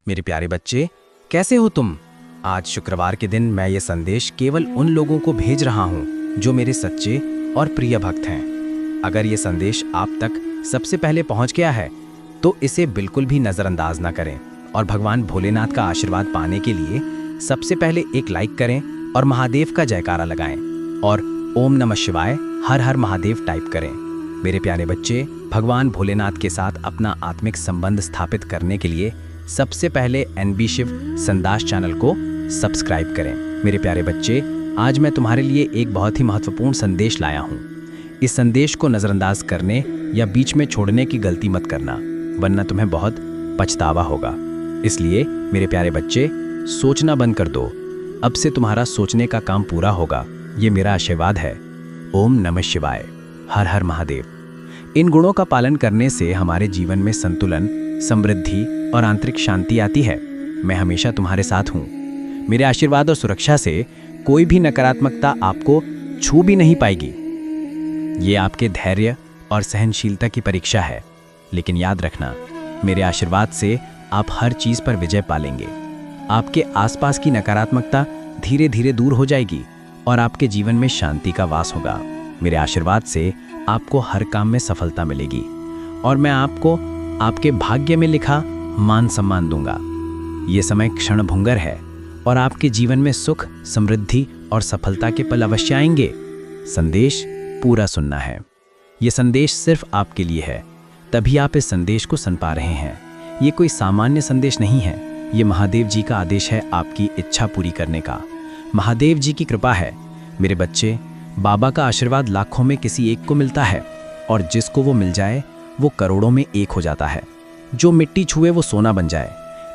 मेरे प्यारे बच्चे, कैसे हो तुम? आज शुक्रवार के दिन मैं ये संदेश केवल उन लोगों को भेज रहा हूँ जो मेरे सच्चे और प्रिय भक्त हैं। अगर ये संदेश आप तक सबसे पहले पहुँच गया है तो इसे बिल्कुल भी नज़रअंदाज ना करें और भगवान भोलेनाथ का आशीर्वाद पाने के लिए सबसे पहले एक लाइक करें और महादेव का जयकारा लगाएं और ओम नमः शिवाय हर हर महादेव टाइप करें। मेरे प्यारे बच्चे, भगवान भोलेनाथ के साथ अपना आत्मिक संबंध स्थापित करने के लिए सबसे पहले एनबी शिव संदास चैनल को सब्सक्राइब करें। मेरे प्यारे बच्चे, आज मैं तुम्हारे लिए एक बहुत ही महत्वपूर्ण संदेश लाया हूँ। इस संदेश को नज़रअंदाज करने या बीच में छोड़ने की गलती मत करना, वरना तुम्हें बहुत पछतावा होगा। इसलिए मेरे प्यारे बच्चे, सोचना बंद कर दो। अब से तुम्हारा सोचने का काम पूरा होगा, ये मेरा आशीर्वाद है। ओम नमः शिवाय, हर हर महादेव। इन गुणों का पालन करने से हमारे जीवन में संतुलन, समृद्धि और आंतरिक शांति आती है। मैं हमेशा तुम्हारे साथ हूँ। मेरे आशीर्वाद और सुरक्षा से कोई भी नकारात्मकता आपको छू भी नहीं पाएगी। ये आपके धैर्य और सहनशीलता की परीक्षा है, लेकिन याद रखना, मेरे आशीर्वाद से आप हर चीज़ पर विजय पालेंगे। आपके आसपास की नकारात्मकता धीरे धीरे दूर हो जाएगी और आपके जीवन में शांति का वास होगा। मेरे आशीर्वाद से आपको हर काम में सफलता मिलेगी और मैं आपको आपके भाग्य में लिखा मान सम्मान दूंगा। ये समय क्षणभंगुर है और आपके जीवन में सुख, समृद्धि और सफलता के पल अवश्य आएंगे। संदेश पूरा सुनना है। ये संदेश सिर्फ आपके लिए है, तभी आप इस संदेश को सुन पा रहे हैं। ये कोई सामान्य संदेश नहीं है, ये महादेव जी का आदेश है आपकी इच्छा पूरी करने का। महादेव जी की कृपा है। मेरे बच्चे, बाबा का आशीर्वाद लाखों में किसी एक को मिलता है और जिसको वो मिल जाए वो करोड़ों में एक हो जाता है। जो मिट्टी छुए वो सोना बन जाए,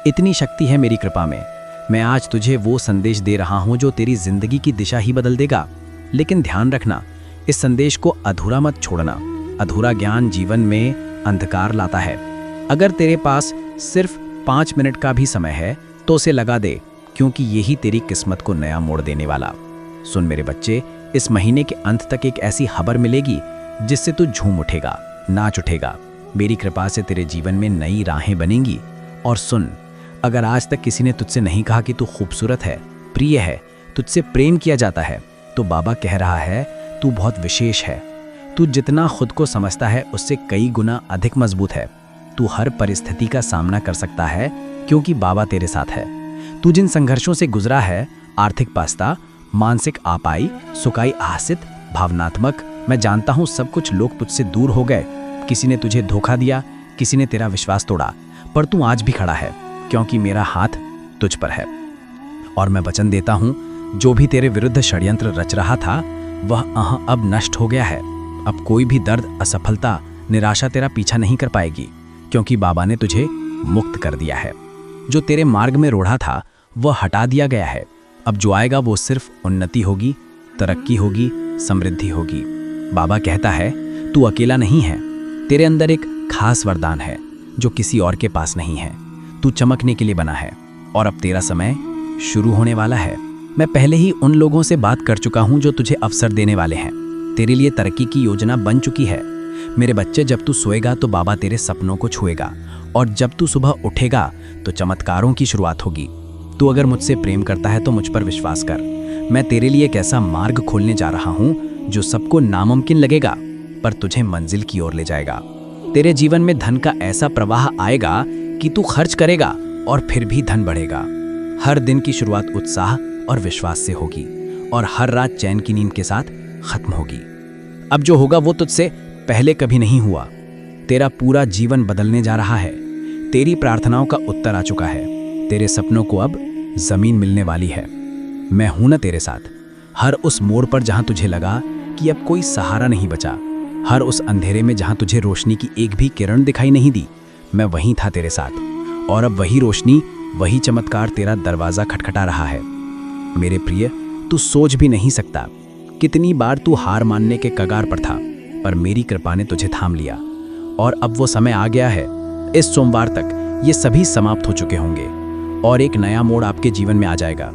इतनी शक्ति है मेरी कृपा में। मैं आज तुझे वो संदेश दे रहा हूँ जो तेरी जिंदगी की दिशा ही बदल देगा। लेकिन ध्यान रखना, इस संदेश को अधूरा मत छोड़ना। अधूरा ज्ञान जीवन में अंधकार लाता है। अगर तेरे पास सिर्फ 5 मिनट का भी समय है तो उसे लगा दे, क्योंकि यही तेरी किस्मत को नया मोड़ देने वाला। सुन मेरे बच्चे, इस महीने के अंत तक एक ऐसी खबर मिलेगी जिससे तू झूम उठेगा, नाच उठेगा। मेरी कृपा से तेरे जीवन में नई राहें बनेंगी। और सुन, अगर आज तक किसी ने तुझसे नहीं कहा कि तू खूबसूरत है, प्रिय है, तुझसे प्रेम किया जाता है, तो बाबा कह रहा है तू बहुत विशेष है। तू जितना खुद को समझता है उससे कई गुना अधिक मजबूत है। तू हर परिस्थिति का सामना कर सकता है क्योंकि बाबा तेरे साथ है। तू जिन संघर्षों से गुजरा है, आर्थिक पास्ता, मानसिक आपाई, सुखाई आसित, भावनात्मक, मैं जानता हूँ सब कुछ लोग तुझसे दूर हो गए। किसी ने तुझे धोखा दिया, किसी ने तेरा विश्वास तोड़ा, पर तू आज भी खड़ा है क्योंकि मेरा हाथ तुझ पर है। और मैं वचन देता हूँ, जो भी तेरे विरुद्ध षड्यंत्र रच रहा था वह अब नष्ट हो गया है। अब कोई भी दर्द, असफलता, निराशा तेरा पीछा नहीं कर पाएगी, क्योंकि बाबा ने तुझे मुक्त कर दिया है। जो तेरे मार्ग में रोड़ा था वह हटा दिया गया है। अब जो आएगा वो सिर्फ उन्नति होगी, तरक्की होगी, समृद्धि होगी। बाबा कहता है तू अकेला नहीं है, तेरे अंदर एक खास वरदान है जो किसी और के पास नहीं है। तू चमकने के लिए बना है और अब तेरा समय शुरू होने वाला है। मैं पहले ही उन लोगों से बात कर चुका हूं जो तुझे अवसर देने वाले हैं। तेरे लिए तरक्की की योजना बन चुकी है। मेरे बच्चे, जब तू सोएगा तो बाबा तेरे सपनों को छुएगा और जब तू सुबह उठेगा तो चमत्कारों की शुरुआत होगी। तू अगर मुझसे प्रेम करता है तो मुझ पर विश्वास कर। मैं तेरे लिए एक ऐसा मार्ग खोलने जा रहा हूँ जो सबको नामुमकिन लगेगा पर तुझे मंजिल की ओर ले जाएगा। तेरे जीवन में धन का ऐसा प्रवाह आएगा कि तू खर्च करेगा और फिर भी धन बढ़ेगा। हर दिन की शुरुआत उत्साह और विश्वास से होगी और हर रात चैन की नींद के साथ खत्म होगी। अब जो होगा वो तुझसे पहले कभी नहीं हुआ। तेरा पूरा जीवन बदलने जा रहा है। तेरी प्रार्थनाओं का उत्तर आ चुका है। तेरे सपनों को अब जमीन मिलने वाली है। मैं हूं ना तेरे साथ। हर उस मोड़ पर जहां तुझे लगा कि अब कोई सहारा नहीं बचा, हर उस अंधेरे में जहां तुझे रोशनी की एक भी किरण दिखाई नहीं दी, मैं वहीं था तेरे साथ। और अब वही रोशनी, वही चमत्कार तेरा दरवाजा खटखटा रहा है। मेरे प्रिय, तू सोच भी नहीं सकता कितनी बार तू हार मानने के कगार पर था, पर मेरी कृपा ने तुझे थाम लिया। और अब वो समय आ गया है। इस सोमवार तक ये सभी समाप्त हो चुके होंगे और एक नया मोड़ आपके जीवन में आ जाएगा।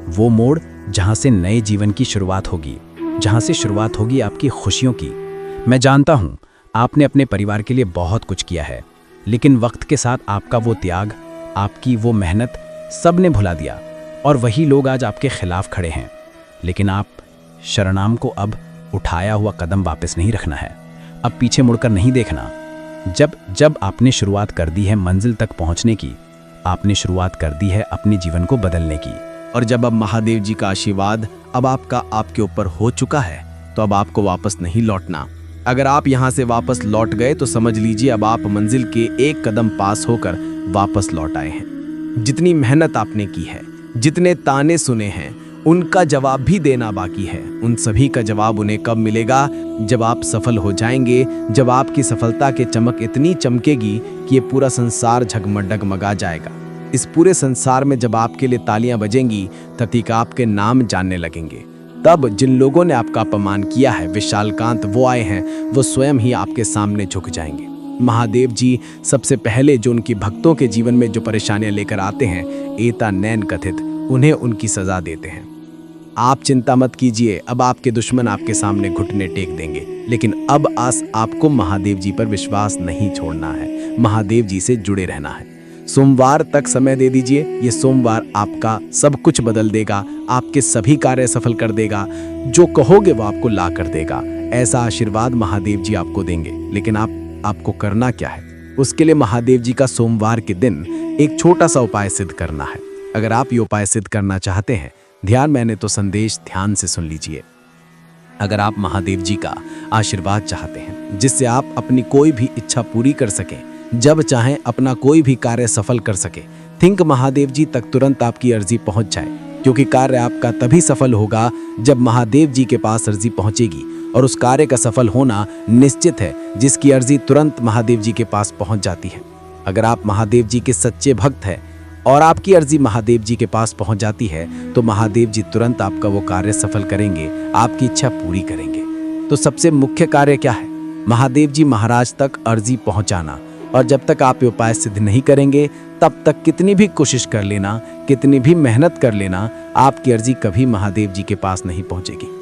वो मोड़ जहां से नए जीवन की शुरुआत होगी, जहां से शुरुआत होगी आपकी खुशियों की। मैं जानता हूं आपने अपने परिवार के लिए बहुत कुछ किया है, लेकिन वक्त के साथ आपका वो त्याग, आपकी वो मेहनत सब ने भुला दिया और वही लोग आज आपके खिलाफ खड़े हैं। लेकिन आप शरणाम को अब उठाया हुआ कदम वापस नहीं रखना है, अब पीछे मुड़कर नहीं देखना। जब आपने शुरुआत कर दी है मंजिल तक पहुंचने की, आपने शुरुआत कर दी है अपने जीवन को बदलने की। और जब अब महादेव जी का आशीर्वाद अब आपके ऊपर हो चुका है, तो अब आपको वापस नहीं लौटना। अगर आप यहाँ से वापस लौट गए तो समझ लीजिए अब आप मंजिल के एक कदम पास होकर वापस लौट आए हैं। जितनी मेहनत आपने की है, जितने ताने सुने हैं, उनका जवाब भी देना बाकी है। उन सभी का जवाब उन्हें कब मिलेगा? जब आप सफल हो जाएंगे, जब आपकी सफलता की चमक इतनी चमकेगी कि ये पूरा संसार झगमगा जाएगा। इस पूरे संसार में जब आपके लिए तालियां बजेंगी, तब आपके नाम जानने लगेंगे। तब जिन लोगों ने आपका अपमान किया है, विशालकांत वो आए हैं, वो स्वयं ही आपके सामने झुक जाएंगे। महादेव जी सबसे पहले जो उनकी भक्तों के जीवन में जो परेशानियां लेकर आते हैं, एता नैन कथित, उन्हें उनकी सजा देते हैं। आप चिंता मत कीजिए, अब आपके दुश्मन आपके सामने घुटने टेक देंगे। लेकिन अब आपको महादेव जी पर विश्वास नहीं छोड़ना है, महादेव जी से जुड़े रहना है। सोमवार तक समय दे दीजिए, ये सोमवार आपका सब कुछ बदल देगा, आपके सभी कार्य सफल कर देगा। जो कहोगे वो आपको ला कर देगा। ऐसा आशीर्वाद महादेव जी आपको देंगे। लेकिन आपको करना क्या है? उसके लिए महादेव जी का सोमवार के दिन एक छोटा सा उपाय सिद्ध करना है। अगर आप ये उपाय सिद्ध करना चाहते हैं, मैंने तो संदेश ध्यान से सुन लीजिए। अगर आप महादेव जी का आशीर्वाद चाहते हैं, जिससे आप अपनी कोई भी इच्छा पूरी कर सकें, जब चाहें अपना कोई भी कार्य सफल कर सके, थिंक महादेव जी तक तुरंत आपकी अर्जी पहुंच जाए। क्योंकि कार्य आपका तभी सफल होगा जब महादेव जी के पास अर्जी पहुंचेगी, और उस कार्य का सफल होना निश्चित है जिसकी अर्जी तुरंत महादेव जी के पास पहुंच जाती है। अगर आप महादेव जी के सच्चे भक्त हैं और आपकी अर्जी महादेव जी के पास पहुंच जाती है, तो महादेव जी तुरंत आपका वो कार्य सफल करेंगे, आपकी इच्छा पूरी करेंगे। तो सबसे मुख्य कार्य क्या है? महादेव जी महाराज तक अर्जी पहुंचाना। और जब तक आप ये उपाय सिद्ध नहीं करेंगे, तब तक कितनी भी कोशिश कर लेना, कितनी भी मेहनत कर लेना, आपकी अर्जी कभी महादेव जी के पास नहीं पहुंचेगी।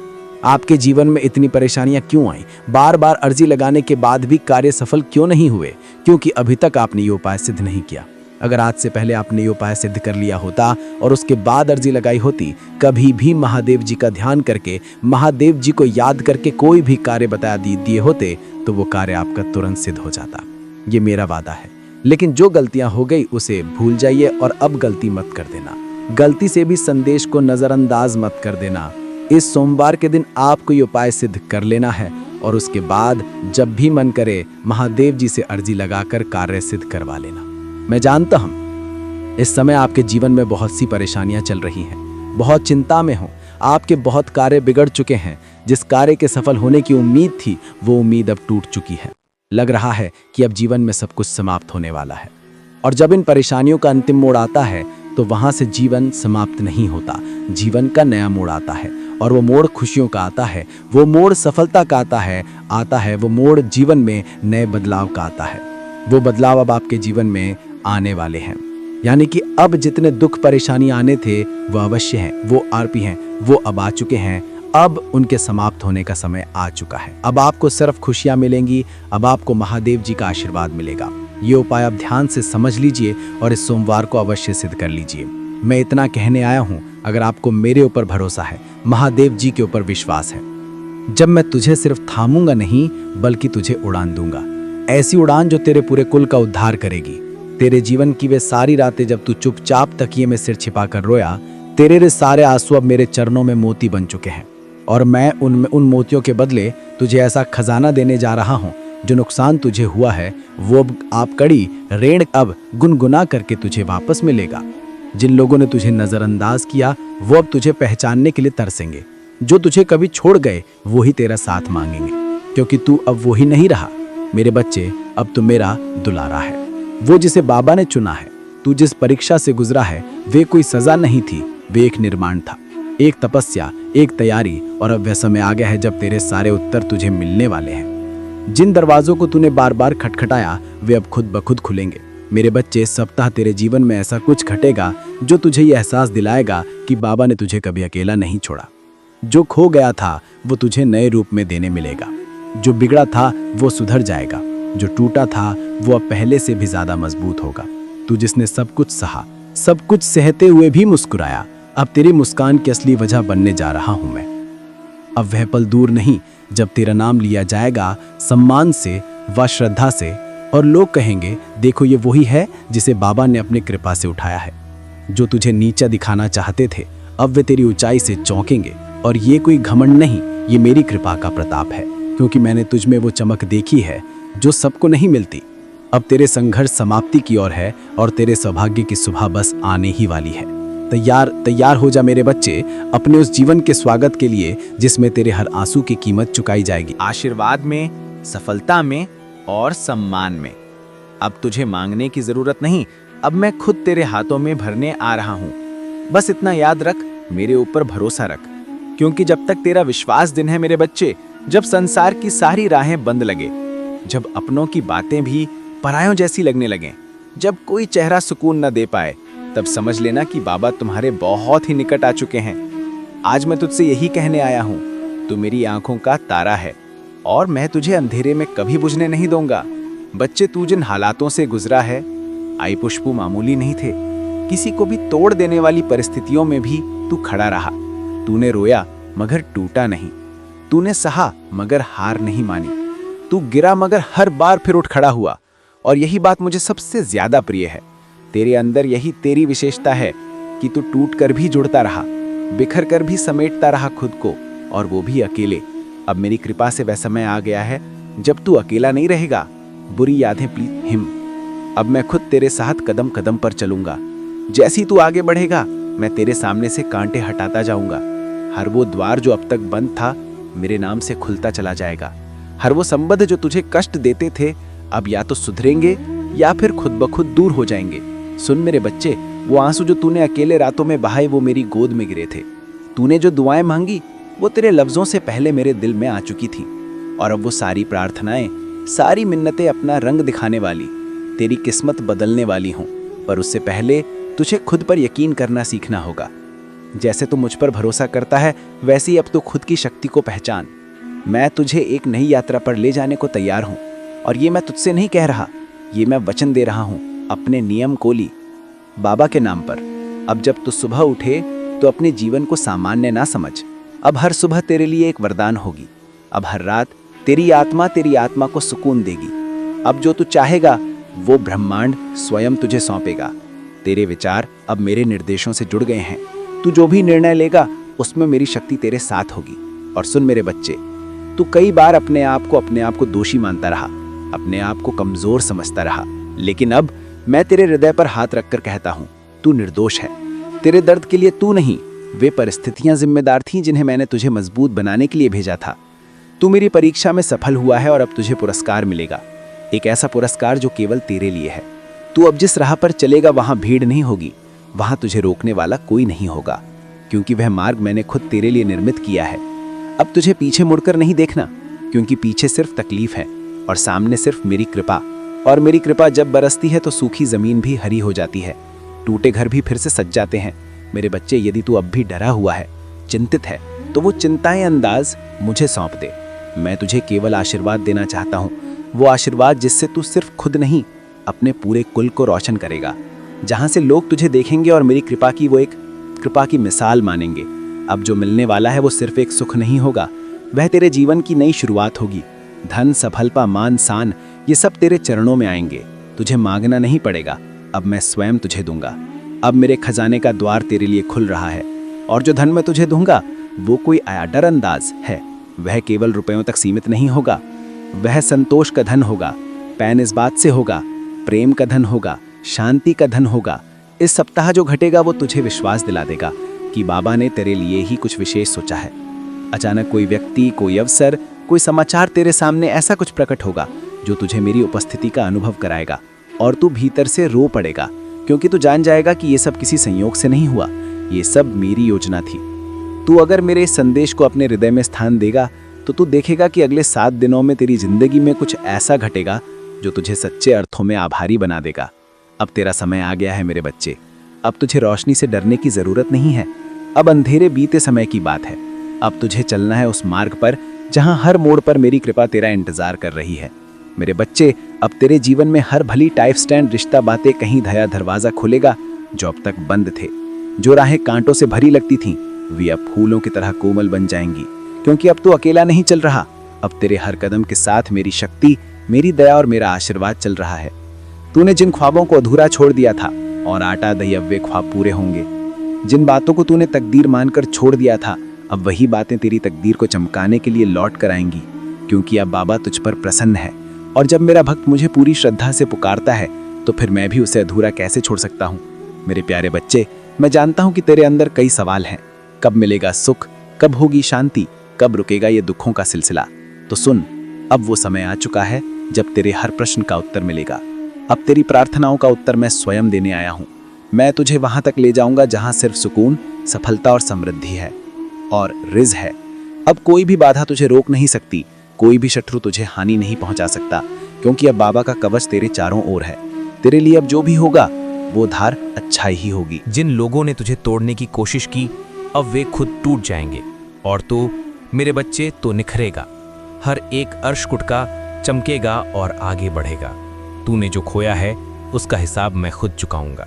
आपके जीवन में इतनी परेशानियां क्यों आई? बार बार अर्जी लगाने के बाद भी कार्य सफल क्यों नहीं हुए? क्योंकि अभी तक आपने ये उपाय सिद्ध नहीं किया। अगर आज से पहले आपने ये उपाय सिद्ध कर लिया होता और उसके बाद अर्जी लगाई होती, कभी भी महादेव जी का ध्यान करके, महादेव जी को याद करके कोई भी कार्य बता दिए होते, तो वो कार्य आपका तुरंत सिद्ध हो जाता। ये मेरा वादा है। लेकिन जो गलतियां हो गई उसे भूल जाइए और अब गलती मत कर देना। गलती से भी संदेश को नजरअंदाज मत कर देना। इस सोमवार के दिन आपको ये उपाय सिद्ध कर लेना है और उसके बाद जब भी मन करे महादेव जी से अर्जी लगाकर कार्य सिद्ध करवा लेना। मैं जानता हूं इस समय आपके जीवन में बहुत सी परेशानियां चल रही हैं, बहुत चिंता में हो, आपके बहुत कार्य बिगड़ चुके हैं। जिस कार्य के सफल होने की उम्मीद थी, वो उम्मीद अब टूट चुकी है। लग रहा है कि अब जीवन में सब कुछ समाप्त होने वाला है। और जब इन परेशानियों का अंतिम मोड़ आता है, तो वहां से जीवन समाप्त नहीं होता, जीवन का नया मोड़ आता है। और वो मोड़ खुशियों का आता है, वो मोड़ सफलता का आता है वो मोड़ जीवन में नए बदलाव का आता है। वो बदलाव अब आपके जीवन में आने वाले हैं। यानी कि अब जितने दुख परेशानी आने थे वो अवश्य हैं, वो आरपी हैं, वो अब आ चुके हैं। अब उनके समाप्त होने का समय आ चुका है। अब आपको सिर्फ खुशियां मिलेंगी, अब आपको महादेव जी का आशीर्वाद मिलेगा। ये उपाय आप ध्यान से समझ लीजिए और इस सोमवार को अवश्य सिद्ध कर लीजिए। मैं इतना कहने आया हूँ, अगर आपको मेरे ऊपर भरोसा है, महादेव जी के ऊपर विश्वास है, जब मैं तुझे सिर्फ थामूंगा नहीं बल्कि तुझे उड़ान दूंगा, ऐसी उड़ान जो तेरे पूरे कुल का उद्धार करेगी। तेरे जीवन की वे सारी रातें जब तू चुपचाप तकिए में सिर छिपाकर रोया, तेरे सारे आंसू अब मेरे चरणों में मोती बन चुके हैं। और मैं उन मोतियों के बदले तुझे ऐसा खजाना देने जा रहा हूँ, जो नुकसान तुझे हुआ है वो आप कड़ी ऋण अब गुनगुना करके तुझे वापस मिलेगा। जिन लोगों ने तुझे नजरअंदाज किया, वो अब तुझे पहचानने के लिए तरसेंगे। जो तुझे कभी छोड़ गए, वो ही तेरा साथ मांगेंगे, क्योंकि तू अब वो ही नहीं रहा। मेरे बच्चे, अब तू मेरा दुलारा है। वो जिसे बाबा ने चुना है, तू जिस परीक्षा से गुजरा है, वे कोई सजा नहीं थी, वे एक निर्माण था, एक तपस्या, एक तैयारी। और अब वह समय आ गया है जब तेरे सारे उत्तर तुझे मिलने वाले हैं। जिन दरवाजों को तूने बार बार खटखटाया, वे अब खुद ब खुद खुलेंगे। मेरे बच्चे, इस सप्ताह तेरे जीवन में ऐसा कुछ घटेगा जो तुझे यह एहसास दिलाएगा कि बाबा ने तुझे कभी अकेला नहीं छोड़ा। जो खो गया था वो तुझे नए रूप में देने मिलेगा। जो बिगड़ा था वो सुधर जाएगा। जो टूटा था वो अब पहले से भी ज्यादा मजबूत होगा। तू जिसने सब कुछ सहा, सब कुछ सहते हुए भी मुस्कुराया, अब तेरी मुस्कान की असली वजह बनने जा रहा हूं मैं। अब वह पल दूर नहीं जब तेरा नाम लिया जाएगा सम्मान से व श्रद्धा से, और लोग कहेंगे देखो ये वही है जिसे बाबा ने अपनी कृपा से उठाया है। जो तुझे नीचा दिखाना चाहते थे अब वे तेरी ऊंचाई से चौंकेंगे, और ये कोई घमंड नहीं, ये मेरी कृपा का प्रताप है, क्योंकि मैंने तुझ में वो चमक देखी है जो सबको नहीं मिलती। अब तेरे संघर्ष समाप्ति की ओर है और तेरे सौभाग्य की सुबह बस आने ही वाली है। तैयार हो जा मेरे बच्चे, अपने उस जीवन के स्वागत के लिए जिसमें तेरे हर आंसू की कीमत चुकाई जाएगी। आशीर्वाद में, सफलता में और सम्मान में। अब तुझे मांगने की जरूरत नहीं, अब मैं खुद तेरे हाथों में भरने आ रहा हूं। बस इतना याद रख, मेरे ऊपर भरोसा रख, क्योंकि जब तक तेरा विश्वास दिन है मेरे बच्चे, जब संसार की सारी राहें बंद लगे, जब अपनों की बातें भी परायों जैसी लगने लगें, जब कोई चेहरा सुकून न दे पाए, तब समझ लेना कि बाबा तुम्हारे बहुत ही निकट आ चुके हैं। आज मैं तुझसे यही कहने आया हूं, तू मेरी आंखों का तारा है और मैं तुझे अंधेरे में कभी बुझने नहीं दूंगा। बच्चे, तू जिन हालातों से गुजरा है, आई पुष्पू मामूली नहीं थे। किसी को भी तोड़ देने वाली परिस्थितियों में भी तू खड़ा रहा। तूने रोया मगर टूटा नहीं, तूने सहा मगर हार नहीं मानी, तू गिरा मगर हर बार फिर उठ खड़ा हुआ। और यही बात मुझे सबसे ज्यादा प्रिय है। तेरे अंदर यही तेरी विशेषता है कि तू टूट कर भी जुड़ता रहा, बिखर कर भी समेटता रहा खुद को, और वो भी अकेले। अब मेरी कृपा से वह समय आ गया है जब तू अकेला नहीं रहेगा। बुरी यादें प्लीज हिम, अब मैं खुद तेरे साथ कदम कदम पर चलूंगा। जैसी तू आगे बढ़ेगा मैं तेरे सामने से कांटे हटाता जाऊंगा। हर वो द्वार जो अब तक बंद था मेरे नाम से खुलता चला जाएगा। हर वो संबंध जो तुझे कष्ट देते थे अब या तो सुधरेंगे या फिर खुद ब खुद दूर हो जाएंगे। सुन मेरे बच्चे, वो आंसू जो तूने अकेले रातों में बहाए वो मेरी गोद में गिरे थे। तूने जो दुआएं मांगी वो तेरे लफ्जों से पहले मेरे दिल में आ चुकी थी। और अब वो सारी प्रार्थनाएं, सारी मिन्नतें अपना रंग दिखाने वाली, तेरी किस्मत बदलने वाली हों। पर उससे पहले तुझे खुद पर यकीन करना सीखना होगा। जैसे तू मुझ पर भरोसा करता है वैसे ही अब तो खुद की शक्ति को पहचान। मैं तुझे एक नई यात्रा पर ले जाने को तैयार हूँ, और ये मैं तुझसे नहीं कह रहा, ये मैं वचन दे रहा हूँ अपने नियम कोली बाबा के नाम पर। अब जब तू सुबह उठे तो अपने जीवन को सामान्य ना समझ। अब हर सुबह तेरे लिए एक वरदान होगी। अब हर रात तेरी आत्मा को सुकून देगी। अब जो तू चाहेगा वो ब्रह्मांड स्वयं तुझे सौंपेगा। तेरे विचार अब मेरे निर्देशों से जुड़ गए हैं। तू जो भी निर्णय लेगा उसमें मेरी शक्ति तेरे साथ होगी। और सुन मेरे बच्चे, तू कई बार अपने आप को दोषी मानता रहा, अपने आप को कमजोर समझता रहा, लेकिन अब मैं तेरे हृदय पर हाथ रखकर कहता हूँ तू निर्दोष है। तेरे दर्द के लिए तू नहीं, वे परिस्थितियां जिम्मेदार थीं जिन्हें मैंने तुझे मजबूत बनाने के लिए भेजा था। तू मेरी परीक्षा में सफल हुआ है और अब तुझे पुरस्कार मिलेगा, एक ऐसा पुरस्कार जो केवल तेरे लिए है। तू अब जिस राह पर चलेगा वहां भीड़ नहीं होगी, वहां तुझे रोकने वाला कोई नहीं होगा, क्योंकि वह मार्ग मैंने खुद तेरे लिए निर्मित किया है। अब तुझे पीछे मुड़कर नहीं देखना, क्योंकि पीछे सिर्फ तकलीफ है और सामने सिर्फ मेरी कृपा। और मेरी कृपा जब बरसती है तो सूखी जमीन भी हरी हो जाती है, टूटे घर भी फिर से सज जाते हैं। मेरे बच्चे, यदि तू अब भी डरा हुआ है, चिंतित है, तो वो चिंताएं अंदाज मुझे सौंप दे। मैं तुझे केवल आशीर्वाद देना चाहता हूँ, वो आशीर्वाद जिससे तू सिर्फ खुद नहीं अपने पूरे कुल को रोशन करेगा, जहाँ से लोग तुझे देखेंगे और मेरी कृपा की मिसाल मानेंगे। अब जो मिलने वाला है वो सिर्फ एक सुख नहीं होगा, वह तेरे जीवन की नई शुरुआत होगी। धन, सफलता, मान, शान, ये सब तेरे चरणों में आएंगे। तुझे मांगना नहीं पड़ेगा, अब मैं स्वयं तुझे दूंगा। अब मेरे खजाने का द्वार तेरे लिए खुल रहा है, और जो धन मैं तुझे दूंगा वो कोई आयाडर अंदाज है, वह केवल रुपयों तक सीमित नहीं होगा। वह संतोष का धन होगा, पैन इस बात से होगा, प्रेम का धन होगा, शांति का धन होगा। इस सप्ताह जो घटेगा वो तुझे विश्वास दिला देगा कि बाबा ने तेरे लिए ही कुछ विशेष सोचा है। अचानक कोई व्यक्ति, कोई अवसर, कोई समाचार तेरे सामने ऐसा कुछ प्रकट होगा जो तुझे मेरी उपस्थिति का अनुभव कराएगा, और तू भीतर से रो पड़ेगा, क्योंकि तू जान जाएगा कि ये सब किसी संयोग से नहीं हुआ, ये सब मेरी योजना थी। तू अगर मेरे इस संदेश को अपने हृदय में स्थान देगा तो तू देखेगा कि अगले 7 दिनों में तेरी जिंदगी में कुछ ऐसा घटेगा जो तुझे सच्चे अर्थों में आभारी बना देगा। अब तेरा समय आ गया है मेरे बच्चे, अब तुझे रोशनी से डरने की जरूरत नहीं है। अब अंधेरे बीते समय की बात है। अब तुझे चलना है उस मार्ग पर जहां हर मोड़ पर मेरी कृपा तेरा इंतजार कर रही है। मेरे बच्चे, अब तेरे जीवन में हर भली टाइप स्टैंड रिश्ता बातें कहीं नया दरवाजा खुलेगा जो अब तक बंद थे। जो राहें कांटों से भरी लगती थीं, वे अब फूलों की तरह कोमल बन जाएंगी, क्योंकि अब तू अकेला नहीं चल रहा। अब तेरे हर कदम के साथ मेरी शक्ति, मेरी दया और मेरा आशीर्वाद चल रहा है। तूने जिन ख्वाबों को अधूरा छोड़ दिया था और आटा दही, अब वे ख्वाब पूरे होंगे। जिन बातों को तूने तकदीर मानकर छोड़ दिया था, अब वही बातें तेरी तकदीर को चमकाने के लिए लौट कर आएंगी, क्योंकि अब बाबा तुझ पर प्रसन्न है। और जब मेरा भक्त मुझे पूरी श्रद्धा से पुकारता है, तो फिर मैं भी उसे अधूरा कैसे छोड़ सकता हूँ। मेरे प्यारे बच्चे, मैं जानता हूँ कि तेरे अंदर कई सवाल हैं। कब मिलेगा सुख, कब होगी शांति, कब रुकेगा ये दुखों का सिलसिला। तो सुन, अब वो समय आ चुका है जब तेरे हर प्रश्न का उत्तर मिलेगा। अब तेरी प्रार्थनाओं का उत्तर मैं स्वयं देने आया हूँ। मैं तुझे वहां तक ले जाऊंगा जहां सिर्फ सुकून, सफलता और समृद्धि है और रिज़ है। अब कोई भी बाधा तुझे रोक नहीं सकती, कोई भी शत्रु तुझे हानि नहीं पहुंचा सकता, क्योंकि अब बाबा का कवच तेरे चारों ओर है। तेरे लिए अब जो भी होगा वो धार अच्छाई ही होगी। जिन लोगों ने तुझे तोड़ने की कोशिश की, अब वे खुद टूट जाएंगे और तू, मेरे बच्चे, तो निखरेगा। हर एक अर्श कुटका चमकेगा और आगे बढ़ेगा। तूने जो खोया है उसका हिसाब मैं खुद चुकाऊंगा।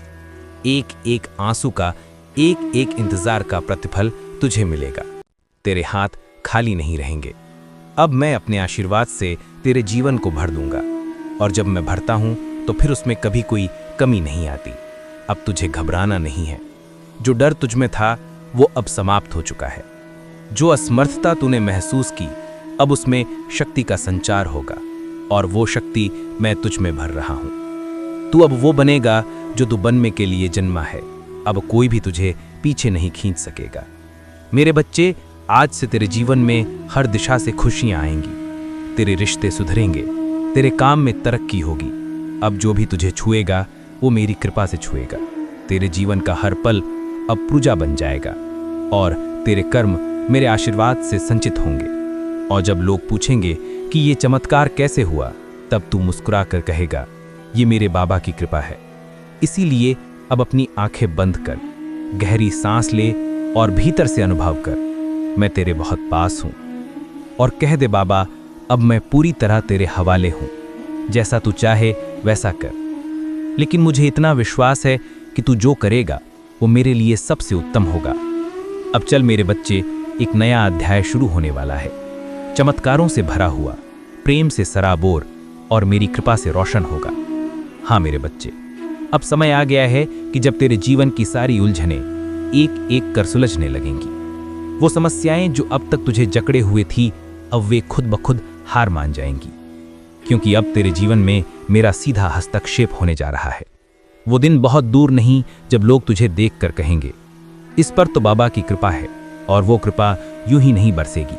एक एक आंसू का, एक एक इंतजार का प्रतिफल तुझे मिलेगा। तेरे हाथ खाली नहीं रहेंगे। अब मैं अपने आशीर्वाद से तेरे जीवन को भर दूंगा, और जब मैं भरता हूं तो फिर उसमें कभी कोई कमी नहीं आती। अब तुझे घबराना नहीं है। जो डर तुझ में था वो अब समाप्त हो चुका है। जो असमर्थता तूने महसूस की, अब उसमें शक्ति का संचार होगा, और वो शक्ति मैं तुझ में भर रहा हूं। तू अब वो बनेगा जो तू बनने के लिए जन्मा है। अब कोई भी तुझे पीछे नहीं खींच सकेगा। मेरे बच्चे, आज से तेरे जीवन में हर दिशा से खुशियां आएंगी। तेरे रिश्ते सुधरेंगे, तेरे काम में तरक्की होगी। अब जो भी तुझे छुएगा वो मेरी कृपा से छुएगा। तेरे जीवन का हर पल अब पूजा बन जाएगा, और तेरे कर्म मेरे आशीर्वाद से संचित होंगे। और जब लोग पूछेंगे कि ये चमत्कार कैसे हुआ, तब तू मुस्कुरा कर कहेगा, ये मेरे बाबा की कृपा है। इसीलिए अब अपनी आंखें बंद कर, गहरी सांस ले और भीतर से अनुभव कर, मैं तेरे बहुत पास हूं। और कह दे, बाबा, अब मैं पूरी तरह तेरे हवाले हूं। जैसा तू चाहे वैसा कर, लेकिन मुझे इतना विश्वास है कि तू जो करेगा वो मेरे लिए सबसे उत्तम होगा। अब चल मेरे बच्चे, एक नया अध्याय शुरू होने वाला है, चमत्कारों से भरा हुआ, प्रेम से सराबोर और मेरी कृपा से रोशन होगा। हाँ मेरे बच्चे, अब समय आ गया है कि जब तेरे जीवन की सारी उलझनें एक एक कर सुलझने लगेंगी। वो समस्याएं जो अब तक तुझे जकड़े हुए थी, अब वे खुद ब खुद हार मान जाएंगी, क्योंकि अब तेरे जीवन में मेरा सीधा हस्तक्षेप होने जा रहा है। वो दिन बहुत दूर नहीं जब लोग तुझे देखकर कहेंगे, इस पर तो बाबा की कृपा है, और वो कृपा यूं ही नहीं बरसेगी,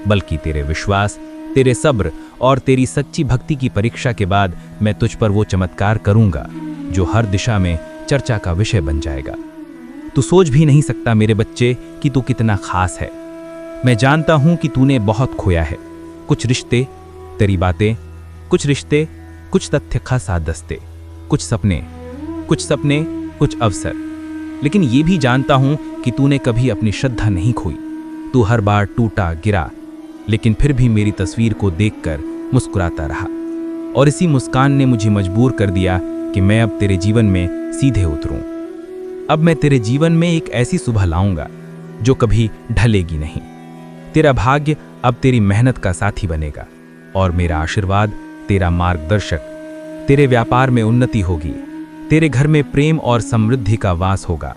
बल्कि तेरे विश्वास, तेरे सब्र और तेरी सच्ची भक्ति की परीक्षा के बाद मैं तुझ पर वो चमत्कार करूंगा जो हर दिशा में चर्चा का विषय बन जाएगा। तू सोच भी नहीं सकता मेरे बच्चे कि तू कितना खास है। मैं जानता हूं कि तूने बहुत खोया है। कुछ रिश्ते, तेरी बातें, कुछ रिश्ते, कुछ तथ्य खासा दस्ते, कुछ सपने, कुछ अवसर। लेकिन ये भी जानता हूं कि तूने कभी अपनी श्रद्धा नहीं खोई। तू हर बार टूटा गिरा, लेकिन फिर भी मेरी तस्वीर को देखकर मुस्कुराता रहा, और इसी मुस्कान ने मुझे मजबूर कर दिया कि मैं अब तेरे जीवन में सीधे उतरूं। अब मैं तेरे जीवन में एक ऐसी सुबह लाऊंगा जो कभी ढलेगी नहीं। तेरा भाग्य अब तेरी मेहनत का साथी बनेगा, और मेरा आशीर्वाद तेरा मार्गदर्शक। तेरे व्यापार में उन्नति होगी, तेरे घर में प्रेम और समृद्धि का वास होगा,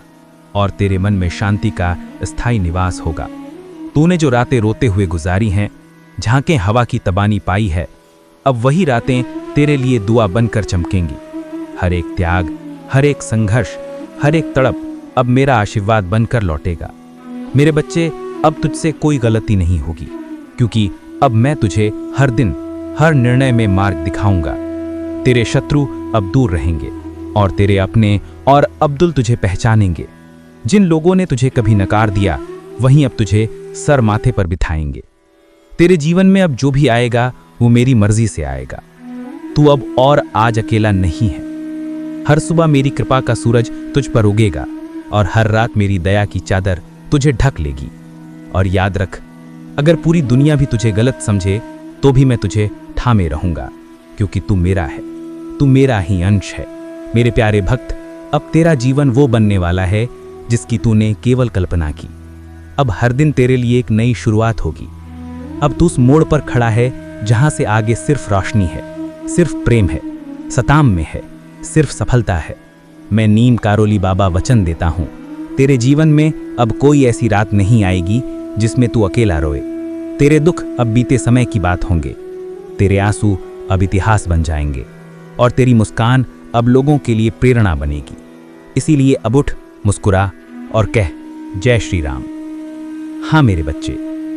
और तेरे मन में शांति का स्थायी निवास होगा। तूने जो रातें रोते हुए गुजारी हैं, झांकें हवा की तबानी पाई है, अब वही रातें तेरे लिए दुआ बनकर चमकेंगी। हर एक त्याग, हर एक संघर्ष, हर एक तड़प अब मेरा आशीर्वाद बनकर लौटेगा। मेरे बच्चे, अब तुझसे कोई गलती नहीं होगी, क्योंकि अब मैं तुझे हर दिन, हर निर्णय में मार्ग दिखाऊंगा। तेरे शत्रु अब दूर रहेंगे, और तेरे अपने और अब्दुल तुझे पहचानेंगे। जिन लोगों ने तुझे कभी नकार दिया, वहीं अब तुझे सर माथे पर बिठाएंगे। तेरे जीवन में अब जो भी आएगा वो मेरी मर्जी से आएगा। तू अब और आज अकेला नहीं है। हर सुबह मेरी कृपा का सूरज तुझ पर उगेगा, और हर रात मेरी दया की चादर तुझे ढक लेगी। और याद रख, अगर पूरी दुनिया भी तुझे गलत समझे तो भी मैं तुझे थामे रहूंगा, क्योंकि तू मेरा है, तू मेरा ही अंश है। मेरे प्यारे भक्त, अब तेरा जीवन वो बनने वाला है जिसकी तूने केवल कल्पना की। अब हर दिन तेरे लिए एक नई शुरुआत होगी। अब तू उस मोड़ पर खड़ा है जहां से आगे सिर्फ रोशनी है, सिर्फ प्रेम है, सताम में है, सिर्फ सफलता है। मैं नीम कारोली बाबा वचन देता हूँ, तेरे जीवन में अब कोई ऐसी रात नहीं आएगी जिसमें तू अकेला रोए। तेरे दुख अब बीते समय की बात होंगे, तेरे आंसू अब इतिहास बन जाएंगे और तेरी मुस्कान अब लोगों के लिए प्रेरणा बनेगी। इसीलिए अब उठ, मुस्कुरा और कह जय श्री राम। हाँ मेरे बच्चे,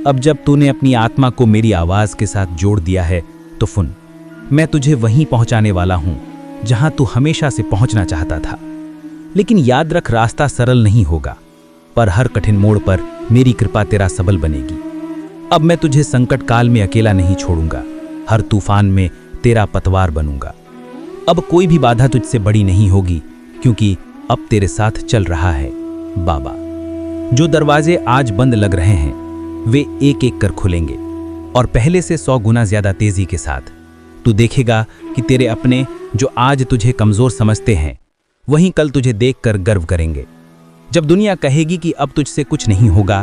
अब जब तूने अपनी आत्मा को मेरी आवाज के साथ जोड़ दिया है तो सुन, मैं तुझे वहीं पहुंचाने वाला हूं जहां तू हमेशा से पहुंचना चाहता था। लेकिन याद रख, रास्ता सरल नहीं होगा, पर हर कठिन मोड़ पर मेरी कृपा तेरा सबल बनेगी। अब मैं तुझे संकट काल में अकेला नहीं छोड़ूंगा, हर तूफान में तेरा पतवार बनूंगा। अब कोई भी बाधा तुझसे बड़ी नहीं होगी, क्योंकि अब तेरे साथ चल रहा है बाबा। जो दरवाजे आज बंद लग रहे हैं वे एक एक कर खुलेंगे और पहले से 100 गुना ज्यादा तेजी के साथ। तू देखेगा कि तेरे अपने जो आज तुझे कमजोर समझते हैं वहीं कल तुझे देखकर गर्व करेंगे। जब दुनिया कहेगी कि अब तुझसे कुछ नहीं होगा,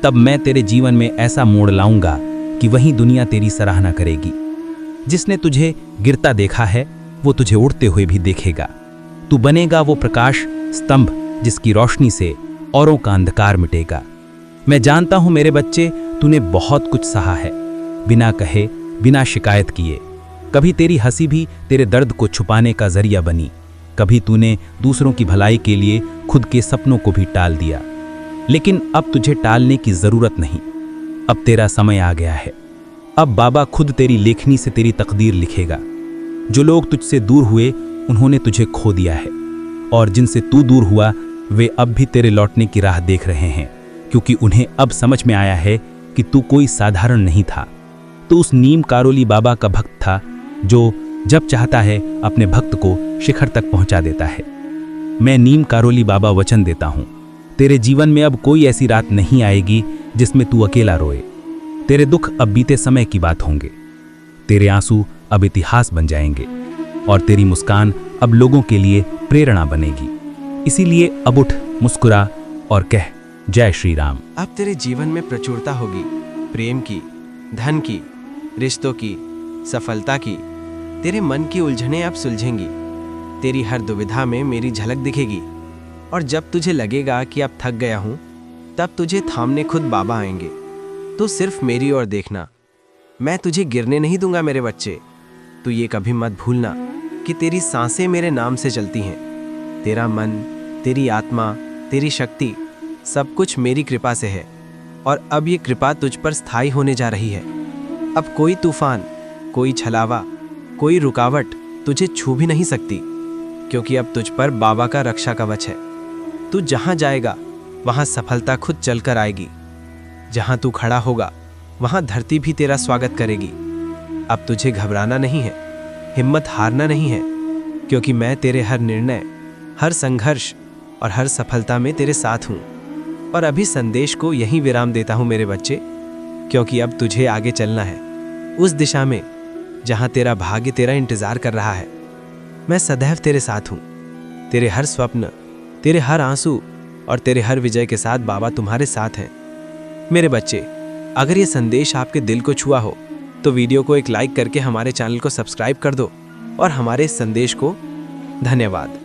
तब मैं तेरे जीवन में ऐसा मोड़ लाऊंगा कि वहीं दुनिया तेरी सराहना करेगी। जिसने तुझे गिरता देखा है वो तुझे उड़ते हुए भी देखेगा। तू बनेगा वो प्रकाश स्तंभ जिसकी रोशनी से औरों का अंधकार मिटेगा। मैं जानता हूं मेरे बच्चे, तूने बहुत कुछ सहा है, बिना कहे, बिना शिकायत किए। कभी तेरी हंसी भी तेरे दर्द को छुपाने का जरिया बनी, कभी तूने दूसरों की भलाई के लिए खुद के सपनों को भी टाल दिया। लेकिन अब तुझे टालने की जरूरत नहीं, अब तेरा समय आ गया है। अब बाबा खुद तेरी लेखनी से तेरी तकदीर लिखेगा। जो लोग तुझसे दूर हुए उन्होंने तुझे खो दिया है, और जिनसे तू दूर हुआ वे अब भी तेरे लौटने की राह देख रहे हैं, क्योंकि उन्हें अब समझ में आया है कि तू कोई साधारण नहीं था। तू उस नीम कारोली बाबा का भक्त था जो जब चाहता है अपने भक्त को शिखर तक पहुंचा देता है। मैं नीम कारोली बाबा वचन देता हूं, तेरे जीवन में अब कोई ऐसी रात नहीं आएगी जिसमें तू अकेला रोए। तेरे दुख अब बीते समय की बात होंगे, तेरे आंसू अब इतिहास बन जाएंगे और तेरी मुस्कान अब लोगों के लिए प्रेरणा बनेगी। इसीलिए अब उठ, मुस्कुरा और कह जय श्री राम। अब तेरे जीवन में प्रचुरता होगी, प्रेम की, धन की, रिश्तों की, सफलता की। तेरे मन की उलझनें अब सुलझेंगी, तेरी हर दुविधा में मेरी झलक दिखेगी। और जब तुझे लगेगा कि अब थक गया हूं, तब तुझे थामने खुद बाबा आएंगे। तो सिर्फ मेरी ओर देखना, मैं तुझे गिरने नहीं दूंगा मेरे बच्चे। तू ये कभी मत भूलना कि तेरी सांसें मेरे नाम से चलती हैं। तेरा मन, तेरी आत्मा, तेरी शक्ति, सब कुछ मेरी कृपा से है, और अब ये कृपा तुझ पर स्थायी होने जा रही है। अब कोई तूफान, कोई छलावा, कोई रुकावट तुझे छू भी नहीं सकती, क्योंकि अब तुझ पर बाबा का रक्षा कवच है। तू जहां जाएगा वहां सफलता खुद चलकर आएगी। जहां तू खड़ा होगा वहां धरती भी तेरा स्वागत करेगी। अब तुझे घबराना नहीं है, हिम्मत हारना नहीं है, क्योंकि मैं तेरे हर निर्णय, हर संघर्ष और हर सफलता में तेरे साथ हूँ। और अभी संदेश को यहीं विराम देता हूँ मेरे बच्चे, क्योंकि अब तुझे आगे चलना है उस दिशा में जहाँ तेरा भाग्य तेरा इंतजार कर रहा है। मैं सदैव तेरे साथ हूँ। तेरे हर स्वप्न, तेरे हर आंसू और तेरे हर विजय के साथ बाबा तुम्हारे साथ हैं। मेरे बच्चे, अगर ये संदेश आपके दिल को छुआ हो तो वीडियो को एक लाइक करके हमारे चैनल को सब्सक्राइब कर दो और हमारे इस संदेश को धन्यवाद।